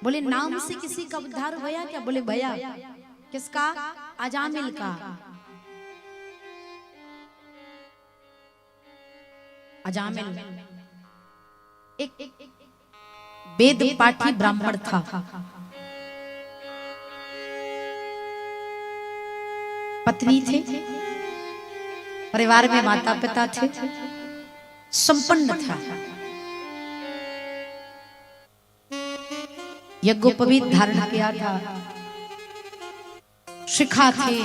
बोले नाम से किसी का उद्धार हुआ क्या? बोले भैया। किसका? अजामिल का। अजामिल एक वेद पाठी ब्राह्मण था। पत्नी थे, परिवार में माता पिता थे, संपन्न था, यज्ञोपवीत धारण किया था, शिखा थे,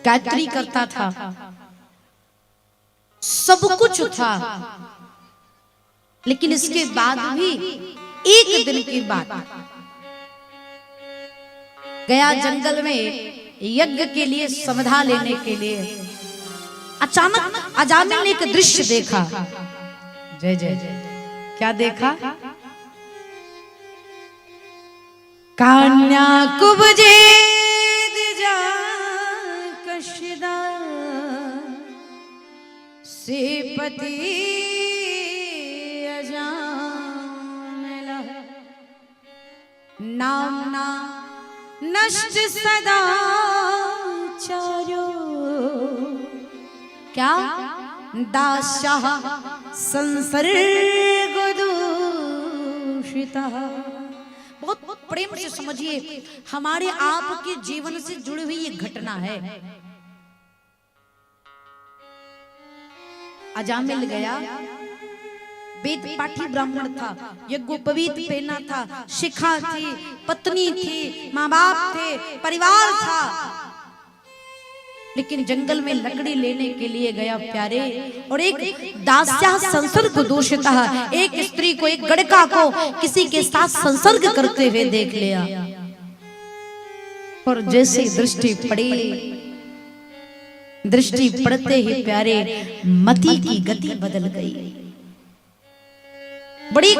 गायत्री करता था, सब कुछ था। लेकिन इसके बाद भी एक दिन की बात, गया जंगल में यज्ञ के लिए समधा लेने के लिए, अचानक अजामिल ने एक दृश्य देखा। जय जय जय। क्या देखा? कान्या कुबजे कशिदा से पति अजामिल नामना नष्ट सदा चारो। क्या? दास्यः संसर्ग दूषितः। बहुत प्रेम से समझिए, हमारे आपके जीवन से जुड़ी हुई ये घटना है। अजामिल गया, वेद पाठी ब्राह्मण था, यज्ञोपवीत पहना था, शिखा थी, पत्नी थी, माँ बाप थे, परिवार था, लेकिन जंगल में लकड़ी लेने के लिए गया प्यारे, और एक दास्या संसर्ग दूषिता, एक स्त्री को, एक गड़का को किसी के साथ संसर्ग करते हुए देख लिया। और जैसे दृष्टि पड़ी, दृष्टि पड़ते ही प्यारे मति की गति बदल गई। बड़ी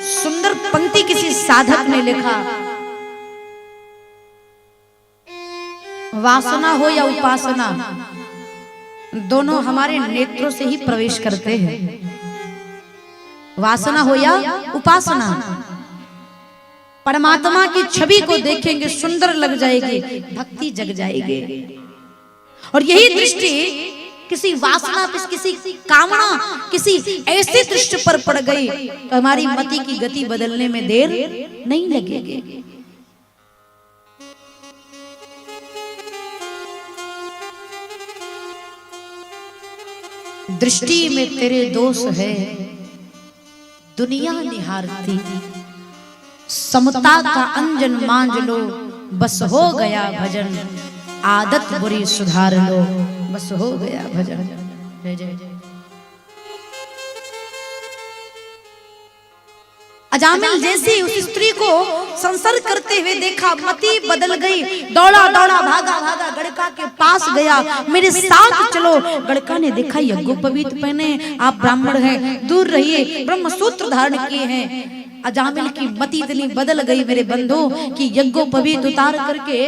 सुंदर पंक्ति किसी साधक ने लिखा, वासना हो या उपासना, दोनों हमारे नेत्रों से ही प्रवेश करते हैं। वासना हो या उपासना, परमात्मा की छवि को देखेंगे, सुंदर लग जाएगी, भक्ति जग जाएगी। और यही दृष्टि किसी वासना, किसी कामना, किसी ऐसे दृष्टि पर पड़ गई तो हमारी मति की गति बदलने में देर नहीं लगेगी। दृष्टि में तेरे दोष है, दुनिया निहारती, समता का अंजन मांझ लो, बस हो गया भजन, आदत बुरी सुधार लो, बस हो गया भजन। जय जय जय। अजामिल जैसे उस स्त्री को संसर्ग करते हुए देखा, मति बदल गई, दौड़ा दौड़ा भागा भागा गड़का के पास गया, मेरे साथ चलो। गड़का ने देखा यज्ञोपवीत पहने, आप ब्राह्मण हैं, दूर रहिए, ब्रह्मसूत्र धारण किए हैं। अजामिल की मति इतनी बदल गई मेरे बंधु कि यज्ञोपवीत उतार करके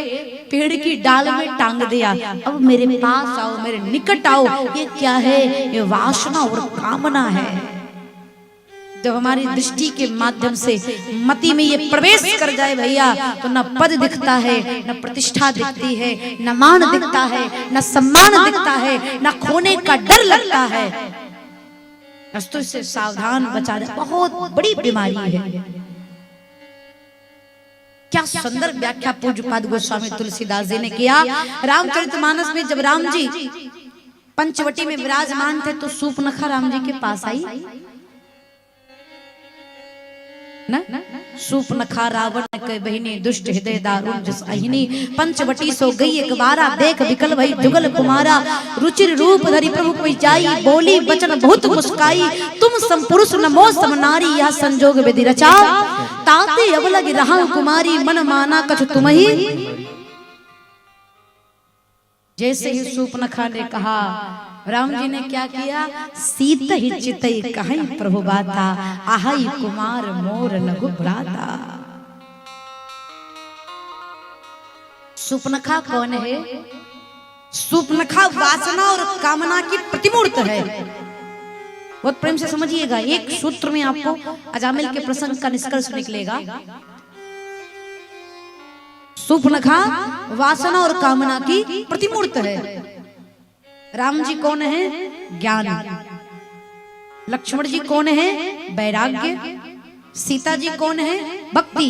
पेड़ की डाल में टांग दिया। अब मेरे पास आओ, मेरे निकट आओ। ये क्या है? ये वासना और कामना है। जब हमारी दृष्टि के माध्यम से मति में ये प्रवेश कर जाए भैया, तो न पद दिखता है, न प्रतिष्ठा दिखती है, न मान दिखता है, न सम्मान दिखता है, न खोने का डर लगता है। तो इससे सावधान बचाना बहुत बड़ी बीमारी है। क्या सुंदर व्याख्या पूज्यपाद गोस्वामी तुलसीदास जी ने किया। रामचरितमानस में जब राम जी पंचवटी में विराजमान थे तो सूर्पनखा राम जी के पास आई ना। सूर्पनखा रावण के बहिनी, दुष्ट हृदय दारुण जस अहिनी, पंचवटी सो गई एक बारा, देख विकल भई जुगल कुमारा, रुचिर रूप धरि प्रभु कोई जाई, बोली वचन बहुत मुस्काई, तुम सम पुरुष नमो सम नारी, यह संजोग विधि रचा, ताते अवलग रहा कुमारी, मन माना कछु तुमहि। जैसे ही सूर्पनखा ने कहा, राम जी ने क्या किया? सीत ही चितई कहीं प्रभु बाता, आहई कुमार मोर लघु भ्राता। सूर्पनखा कौन है? सूर्पनखा वासना और कामना की प्रतिमूर्त है। बहुत प्रेम से समझिएगा, एक सूत्र में आपको अजामिल के प्रसंग का निष्कर्ष निकलेगा। शूर्पणखा वासना और कामना की प्रतिमूर्त है। राम जी कौन है? ज्ञान। लक्ष्मण जी कौन है? वैराग्य। सीता जी कौन है? भक्ति।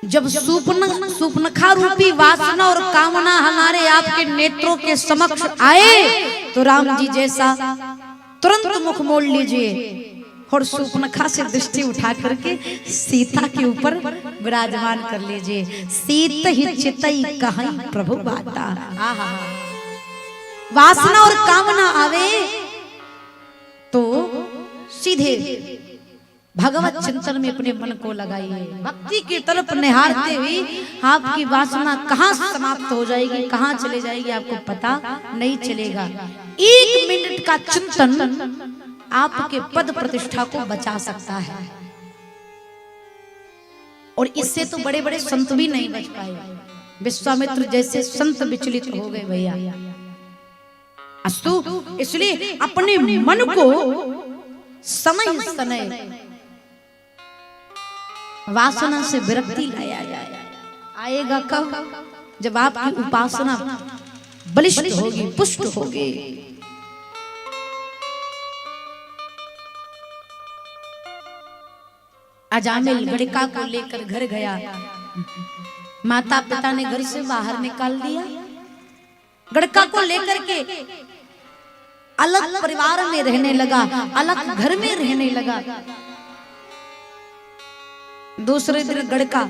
जब शूर्पणखा रूपी वासना और कामना हमारे आपके नेत्रों के समक्ष आए तो राम जी जैसा तुरंत मुख मोड़ लीजिए और शूर्पणखा से दृष्टि उठा करके सीता के ऊपर विराजमान कर लीजिए। सीत ही चितई कहीं प्रभु बाता। वासना और कामना आवे तो सीधे भगवत चिंतन में अपने मन को लगाइए। भक्ति की तरफ निहारते हुए आपकी वासना कहाँ समाप्त हो जाएगी, कहाँ चले जाएगी आपको पता नहीं चलेगा। 1 मिनट का चिंतन आपके पद प्रतिष्ठा को बचा सकता है। और इससे तो बड़े बड़े संत भी नहीं बच पाए। विश्वामित्र जैसे संत विचलित हो गए भैया। अस्तु, इसलिए अपने मन को समय समय वासना से विरक्ति लाया जाए। आएगा कब? जब आपकी उपासना बलिष्ठ होगी, पुष्ट होगी। अजामिल गड़िका को लेकर घर गया। माता पिता ने घर से बाहर निकाल दिया। गड़िका को लेकर के अलग परिवार में रहने लगा, अलग घर में रहने लगा। दूसरे दिन गड़िका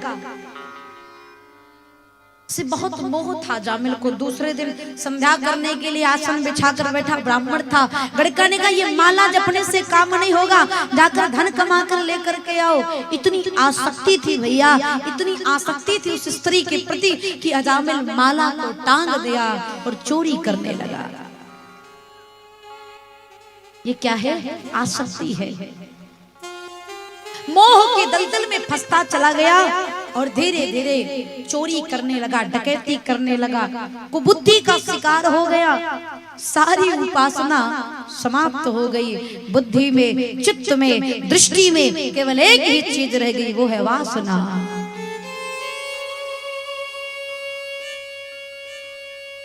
से बहुत मोह था जामिल को। दूसरे दिन संध्या करने के लिए आसन बिछाकर बैठा ब्राह्मण था। गड़िका ने कहा ये माला जपने से काम नहीं होगा, जाकर धन कमा कर लेकर के आओ। इतनी आसक्ति थी भैया, इतनी आसक्ति थी उस स्त्री के प्रति कि अजामिल माला को टांग दिया और चोरी करने लगा। ये क्या है? आसक्ति है। मोह के दलदल में फंसता चला गया और धीरे धीरे चोरी करने लगा, डकैती करने लगा, कुबुद्धि का शिकार हो गया। सारी उपासना समाप्त हो गई। बुद्धि में, चित्त में, दृष्टि में केवल एक ही चीज रह गई, वो है वासना।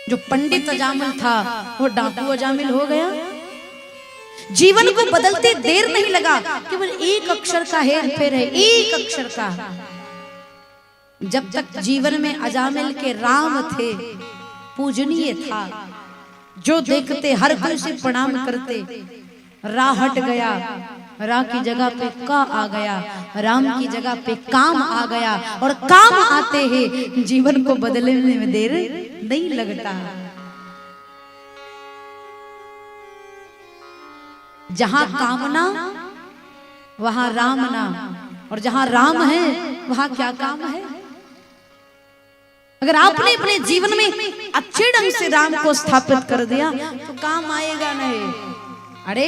जो पंडित अजामिल था वो डाकू अजामिल हो गया। जीवन को बदलते देर नहीं लगा, केवल एक अक्षर का हेर फेर है, एक अक्षर का। जब तक जीवन में अजामिल के राम थे, पूजनीय था, जो देखते हर कोई से प्रणाम करते। रा हट गया, रा की जगह पे का आ गया, राम की जगह पे काम आ गया। और काम आते ही जीवन को बदलने में देर नहीं लगता। जहां कामना वहां राम ना, और जहां राम है वहां क्या काम है? अगर आपने अपने जीवन में अच्छे ढंग से राम को स्थापित कर दिया तो काम आएगा नहीं। अरे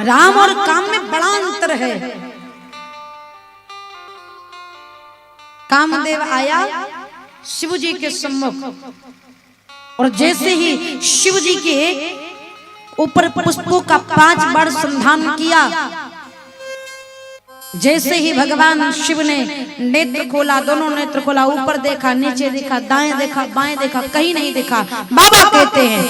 राम और काम में बड़ा अंतर है। कामदेव आया शिव जी के सम्मुख, और जैसे ही शिव जी के ऊपर पुष्पों का 5 बार संधान किया, जैसे ही भगवान शिव ने नेत्र खोला, दोनों नेत्र खोला, ऊपर देखा, नीचे देखा, दाएं देखा, बाएं देखा, कहीं नहीं देखा। बाबा कहते हैं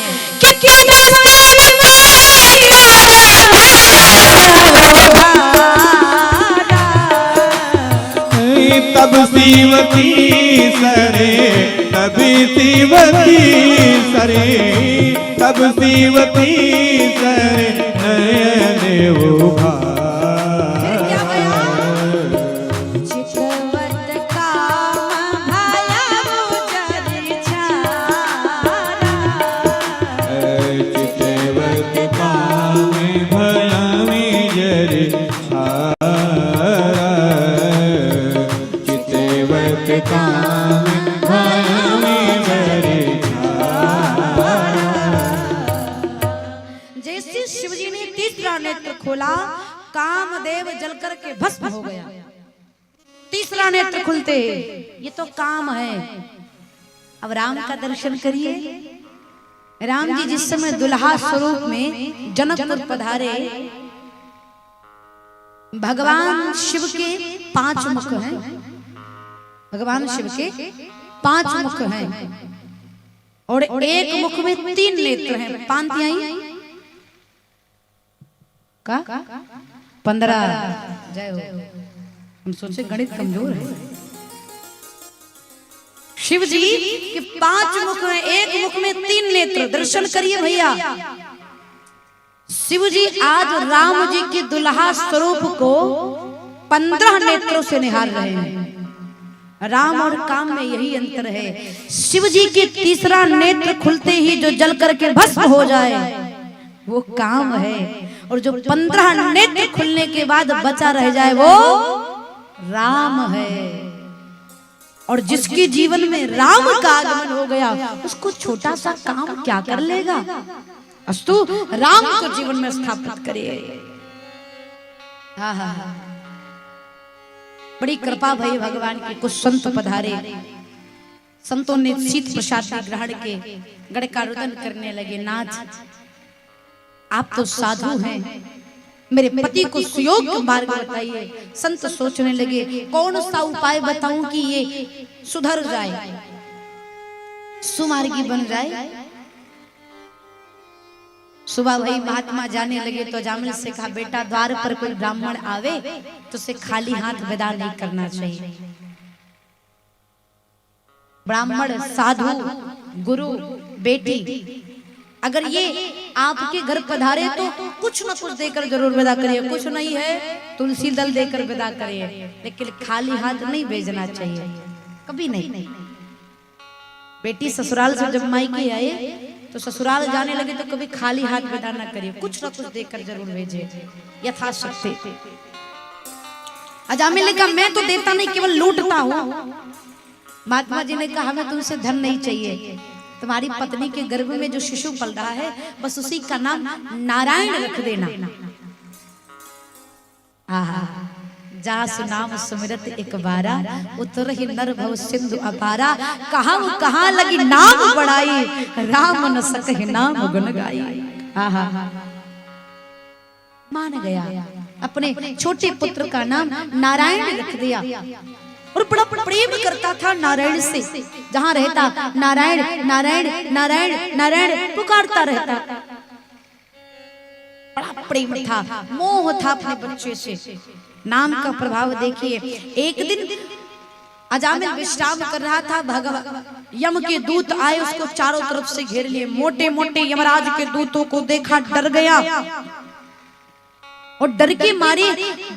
तब शिवती सरे, तभी शिवती सरे, तब शिवती सरे नयन उभा। जैसे शिवजी ने तीसरा नेत्र खोला, कामदेव जलकर के भस्म हो गया। तीसरा नेत्र खुलते, ये तो काम है। अब राम का दर्शन करिए। राम जी जिस समय दुल्हा स्वरूप में जनकपुर पधारे, भगवान शिव के 5 मुख हैं। भगवान शिव के 5 मुख हैं और एक मुख में 3 नेत्र हैं। पांतियाई का 15। जय हो। हम सोचे गणित कमजोर है। शिव जी के 5 मुख हैं, एक मुख में 3 नेत्र। दर्शन करिए भैया। शिव जी आज राम जी के दुल्हा स्वरूप को 15 नेत्रों से निहार रहे हैं। राम और काम में यही अंतर है। शिव जी के तीसरा नेत्र खुलते ही जो जल करके भस्म हो जाए वो काम है, और जो 15 नेत्र खुलने के बाद बचा रह जाए वो राम है। और जिसके जीवन में राम का आगमन हो गया उसको छोटा सा काम क्या कर लेगा। अस्तु राम को जीवन में स्थापित करिए। बड़ी कृपा भई भगवान की। कुछ संत पधारे, संतों ने शीत प्रसाद ग्रहण के गण का रुदन करने लगे। नाथ आप तो साधु हैं, मेरे पति को सुयोग्य मार्ग बताइए। संत सोचने लगे कौन सा उपाय बताऊं कि ये सुधर जाए, सुमार्गी बन जाए। सुबह वही महात्मा जाने लगे तो अजामिल से कहा, बेटा द्वार पर कोई ब्राह्मण आवे तो उसे खाली हाथ विदा नहीं करना चाहिए। ब्राह्मण, साधु, गुरु, बेटी अगर ये आपके घर पधारे तो कुछ न कुछ देकर जरूर विदा करिए। कुछ नहीं है तुलसी दल देकर विदा करिए, लेकिन खाली हाथ नहीं भेजना चाहिए, कभी नहीं। बेटी ससुराल से जब मायके आए तो ससुराल जाने लगे तो कभी खाली हाथ विदा न करिए, कुछ न कुछ देकर जरूर भेजे यथाशक्ति। अजामिल ने कहा मैं तो देता नहीं, केवल लूटता हूँ। महात्मा जी ने कहा हमें तुमसे धन नहीं चाहिए, तुम्हारी पत्नी के गर्भ में जो शिशु पल रहा है बस उसी का नाम नारायण रख देना। जासु नाम सुमिरत एक बारा, उतर ही नर भव सिंधु अपारा। कहाँ लगी नाम बढ़ाई, राम न सके नाम गुण गाई। मान गया, अपने छोटे पुत्र का नाम नारायण रख दिया और बड़ा प्रेम करता था नारायण से। जहां रहता नारायण नारायण नारायण नारायण पुकारता रहता। बड़ा प्रेम था, मोह था अपने बच्चे से। नाम का प्रभाव देखिए। एक दिन अजामिल विश्राम कर रहा था, भगवान यम के दूत आए, उसको चारों तरफ से घेर लिए। मोटे मोटे यमराज के दूतों को देखा, डर गया और डर के मारे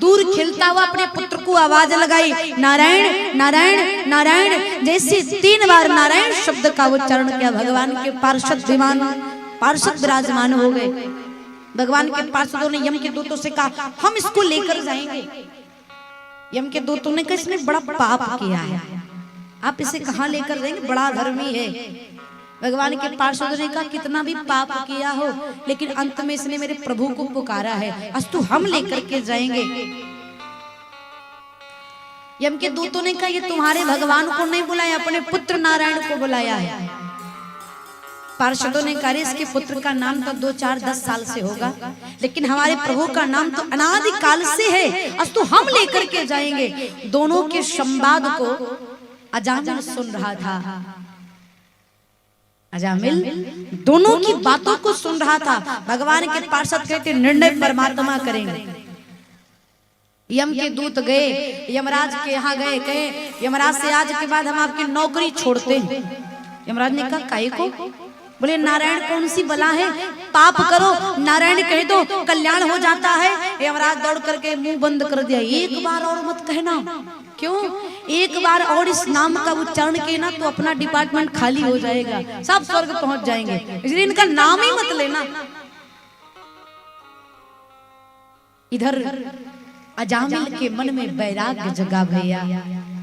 दूर खेलता हुआ अपने पुत्र को आवाज लगाई, नारायण नारायण नारायण। जैसे 3 बार नारायण शब्द का उच्चारण किया, भगवान के पार्षद विराजमान हो गए। भगवान के पार्षदों ने यम के दूतों से कहा हम इसको लेकर जाएंगे। यम के दूतों ने कहा इसने बड़ा पाप किया है, आप इसे कहाँ लेकर जाएंगे, बड़ा धर्मी है। भगवान के पार्षदों ने कहा कितना भी पाप किया हो लेकिन अंत में इसने मेरे प्रभु को पुकारा है, अस्तु हम लेकर के जाएंगे। यम के दूतों ने कहा ये तुम्हारे भगवान को नहीं बुलाया, अपने पुत्र नारायण को बुलाया है। पार्षदों ने कहा इसके पुत्र का नाम तो 2, 4, 10 साल से होगा, लेकिन हमारे प्रभु का नाम तो अनादि काल से है, अस्तु हम लेकर के जाएंगे। दोनों के संवाद को अजामिल सुन रहा था। अजामिल दोनों की बातों को सुन रहा था। भगवान के पार्षद कहते निर्णय परमात्मा करेंगे। यम के दूत गए, यमराज के यहाँ गए, कहे यमराज से आज के बाद हम आपकी नौकरी छोड़ते हैं। यमराज ने कहा काहे को? बोले नारायण कौन सी बला है, पाप करो नारायण कह दो कल्याण हो जाता है। यमराज दौड़ करके मुंह बंद कर दिया, एक बार और मत कहना। क्यों? एक बार और इस नाम का उच्चारण किया ना तो अपना डिपार्टमेंट खाली हो जाएगा, सब स्वर्ग पहुंच जाएंगे, इसलिए इनका नाम ही मत लेना। इधर अजामिल के मन में वैराग्य जगा भैया।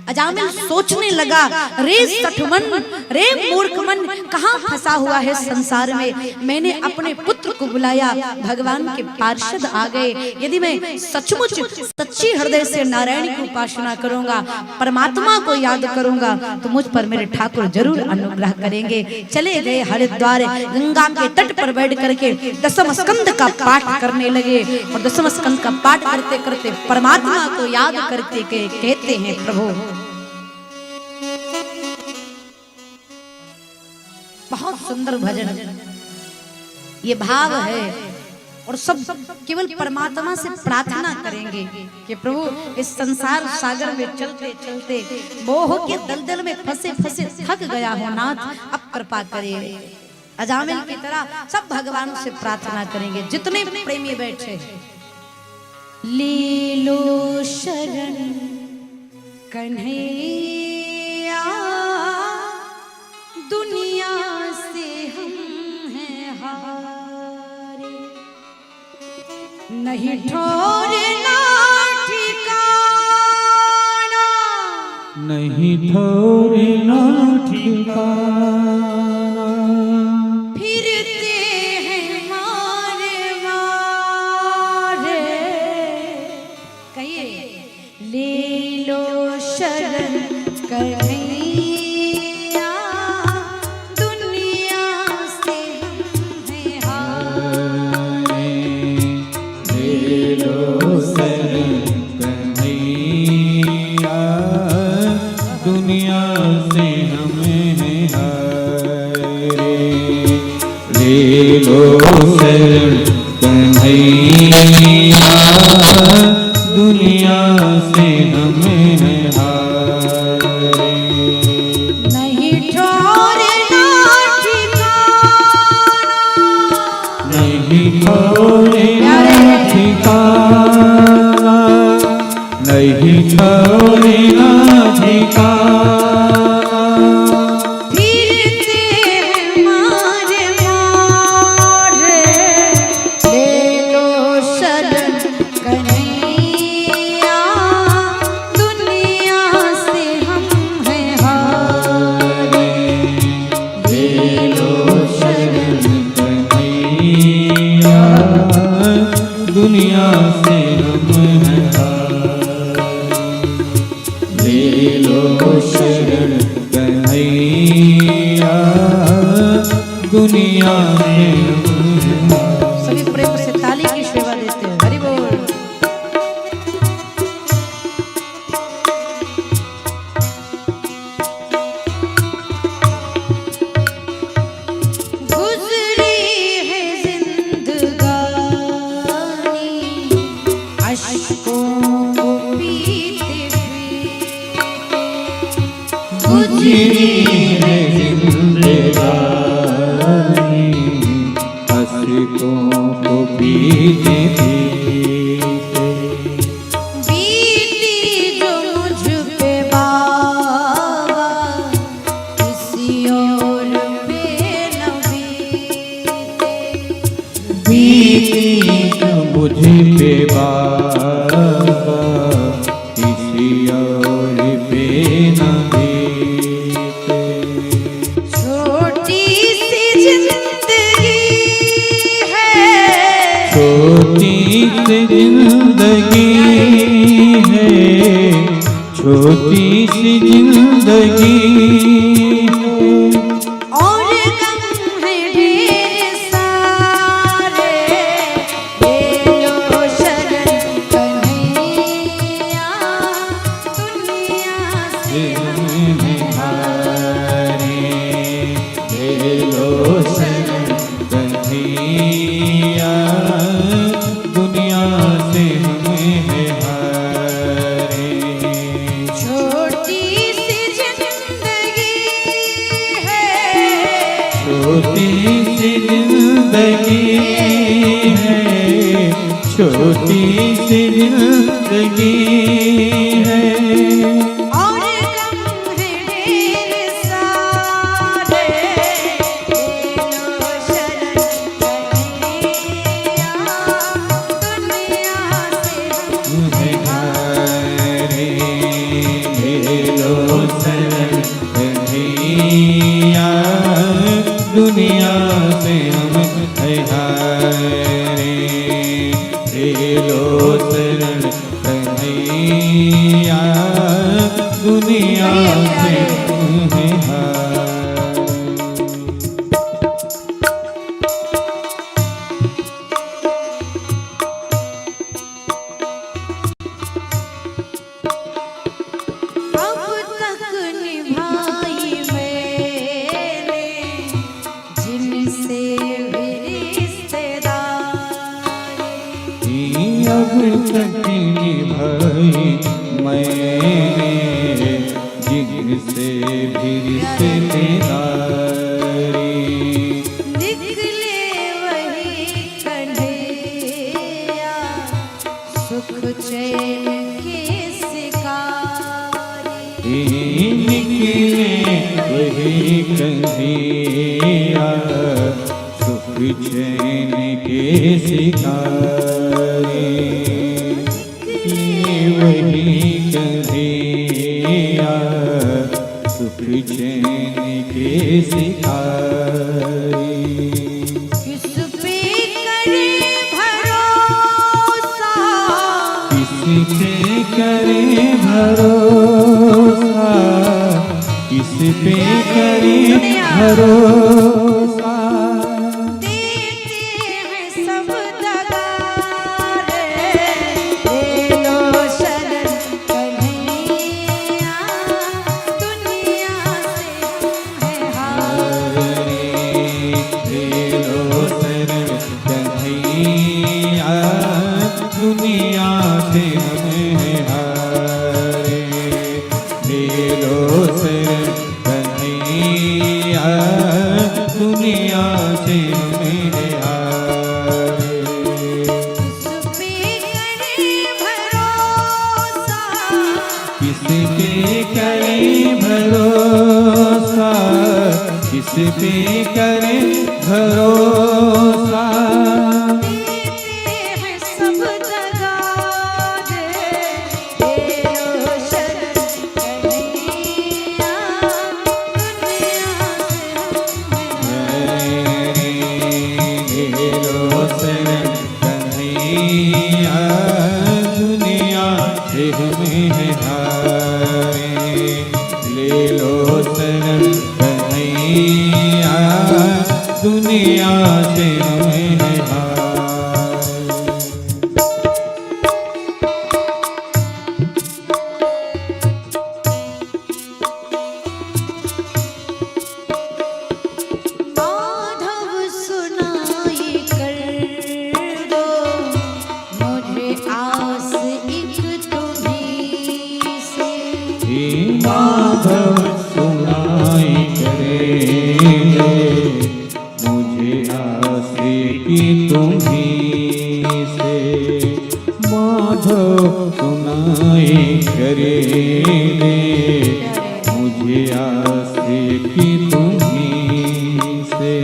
अजामिल सोचने लगा, रे सठमन, रे मूर्ख मन, कहाँ फंसा हुआ है संसार में। मैंने अपने पुत्र को बुलाया, भगवान के पार्षद आ गए। यदि मैं सचमुच सच्ची हृदय से नारायण की उपासना करूंगा, परमात्मा को याद करूंगा, तो मुझ पर मेरे ठाकुर जरूर अनुग्रह करेंगे। चले गए हरिद्वार, गंगा के तट पर बैठ करके दसम स्कंद का पाठ करने लगे। और दसम स्कंद का पाठ करते करते परमात्मा को याद करते कहते हैं, प्रभु बहुत सुंदर भजन, ये भाव है। और सब केवल परमात्मा से प्रार्थना करेंगे कि प्रभु इस संसार सागर में चलते चलते मोह के दलदल में फंसे फंसे थक गया हो नाथ, अब कृपा करे। अजामिल की तरह सब भगवान से प्रार्थना करेंगे। जितने प्रेमी बैठे, ले लो शरण कन्हैया, दुनिया से हम हैं हारे, नहीं ठोरना ठिकाना, नहीं ठोरना ठिकाना, फिरते हैं मारे मारे। कहिए, ले लो शरण कन्हैया, दुनिया से हम हैं हारे, ले लो शरण कन्हैया, दुनिया से हमें हारे, ले लो शरण कन्हैया, दुनिया से हमें हारे, नहीं ठोरना ठिकाना, नहीं ठोरना ठिकाना, नहीं ठोरना ठिकाना, फिरते हैं मारे मारे, ले लो शरण कन्हैया, दुनिया से हम हैं हारे, ले लो शरण कन्हैया, दुनिया से हम हैं हारे, ले लो शरण कन्हैया, दुनिया से हम हैं हारे। सभी प्रेम से ताली की सेवा देते हैं। हरि बोल। गुजरी है जिंदगानी अश्कों को पीते पीते, गुजरी है जिंदगानी अश्कों को पीते पीते, बीती जो मुझ पे बाबा, किसी और पे न बीते। बीती जो मुझ पे बाबा, किसी और पे न बीते, छोटी सी जिंदगी है, छोटी सी जिंदगी है, छोटी सी जिंदगी है, और गम है ढेर सारे, ले लो शरण कन्हैया, दुनिया से हम हैं हारे, ले लो शरण कन्हैया, दुनिया से हमें है हारे, छोटी सी जिंदगी है, छोटी सी जिंदगी है, छोटी सी जिंदगी है, और गम है ढेर सारे, ले लो शरण कन्हैया, दुनिया से हम है हारे, ले लो ले लो शरण कन्हैया, दुनिया से तुम्हें हार। अब तक निभाई मैंने जिनसे भी रिश्तेदारी, अब तक निभाई मैंने जिनसे भी रिश्तेदारी, निकले वही कन्हैया सुख चैन के शिकारी, निकले वही कन्हैया सुख चैन के शिकारी, वही कन्हैया सुख चैन के शिकारी। किस पे करे भरोसा, किस पे करे भरोसा, किस पे करे भरोसा, देते हैं सब दगा रे, ले लो शरण कन्हैया, दुनिया से है हार। ले लो शरण कन्हैया, दुनिया से हमें हारे। ले लो शरण कन्हैया, दुनिया से हमें हारे। किस पे करे भरोसा, किस पे करे भरोसा, किस पे करे भरोसा, देते हैं सब दगा रे, ले लो शरण कन्हैया, दुनिया से ले लो शरण कन्हैया, दुनिया से हमें हारे। ले लो शरण कन्हैया, दुनिया से हमें हारे। माधव सुनाई कर दो मुझे आस एक तुम्हीं से, हे माधव सुनाई करे मुझे आस की तुम्हीं से, माधव सुनाई करे मुझे आस की तुम्हीं से।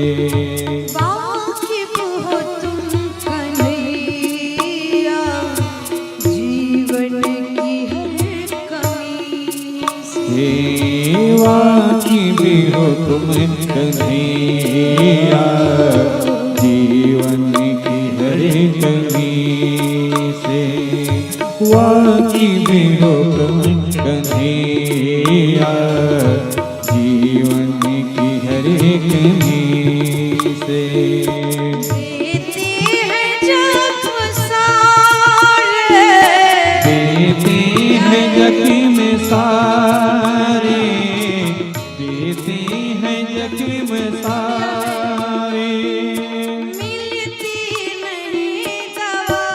वाकिफ हो तुम कन्हैया जीवन की हर कमी से, सेवा की भी हो तुम कन्हैया, जीवन की हर कमी से। वाकी भी हो तुम कन्हैया, जीवन की हर कमी से। देते हैं जख्म सारे, देते हैं जख्म सारे, देते हैं जख्म सारे, मिलती नहीं दवा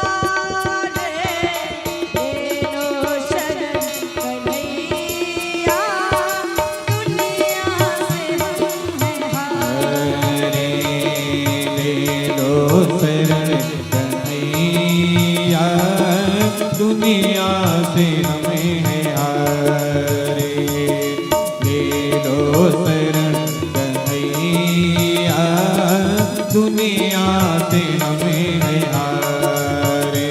रे, ले लो शरण कन्हैया, दुनिया से हम हैं हार। ले लो शरण कन्हैया, दुनिया से हमें हारे। ले लो शरण कन्हैया, दुनिया से हमें हारे।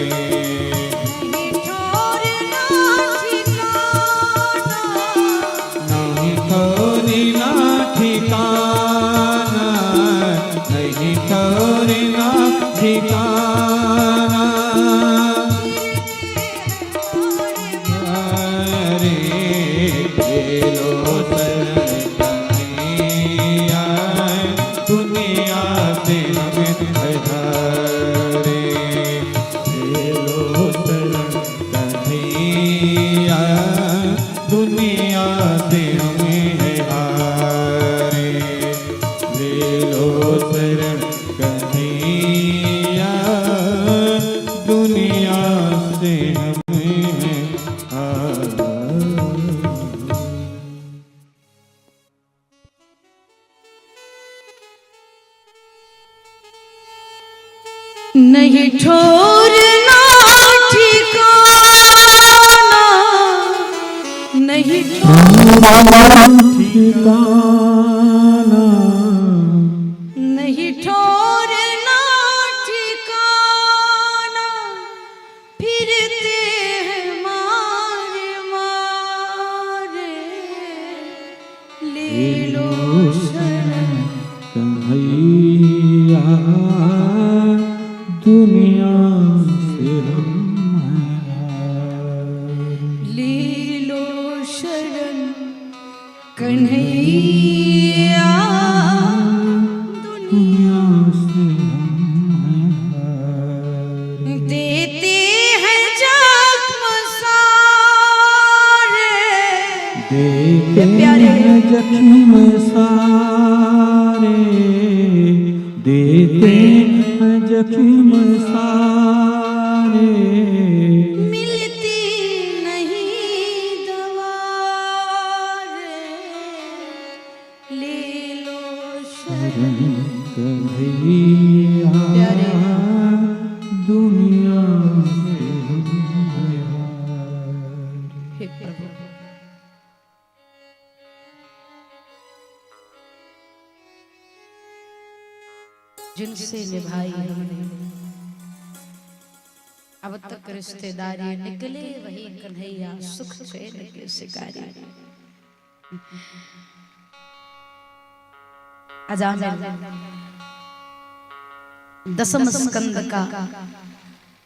नहीं छोड़ना ठिकाना, नहीं छोड़ना ठिकाना, नहीं छोड़ना ठिकाना, नहीं ठोरना ठिकाना, नहीं ठिकाना, नहीं ठोरना ठिकाना, फिरते हैं मारे मारे, ले लो शरण कन्हैया दुनिया से हम ले लो शरण कन्हैया दुनिया से देते हैं जख्म सारे, देते प्यारे हैं जख्म सारे, देते हैं जख्म सारे, मिलती नहीं दवा रे, ले लो शरण कन्हैया प्यारे दुनिया से हम हे प्रभु। जिनसे निभाई हमने अब तक रिश्तेदारी, निकले वही कन्हैया सुख चैन के शिकारी। अजान दसम स्कंद का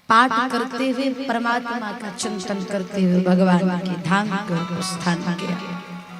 पाठ करते हुए परमात्मा का चिंतन करते हुए भगवान के धाम को प्रस्थान किया।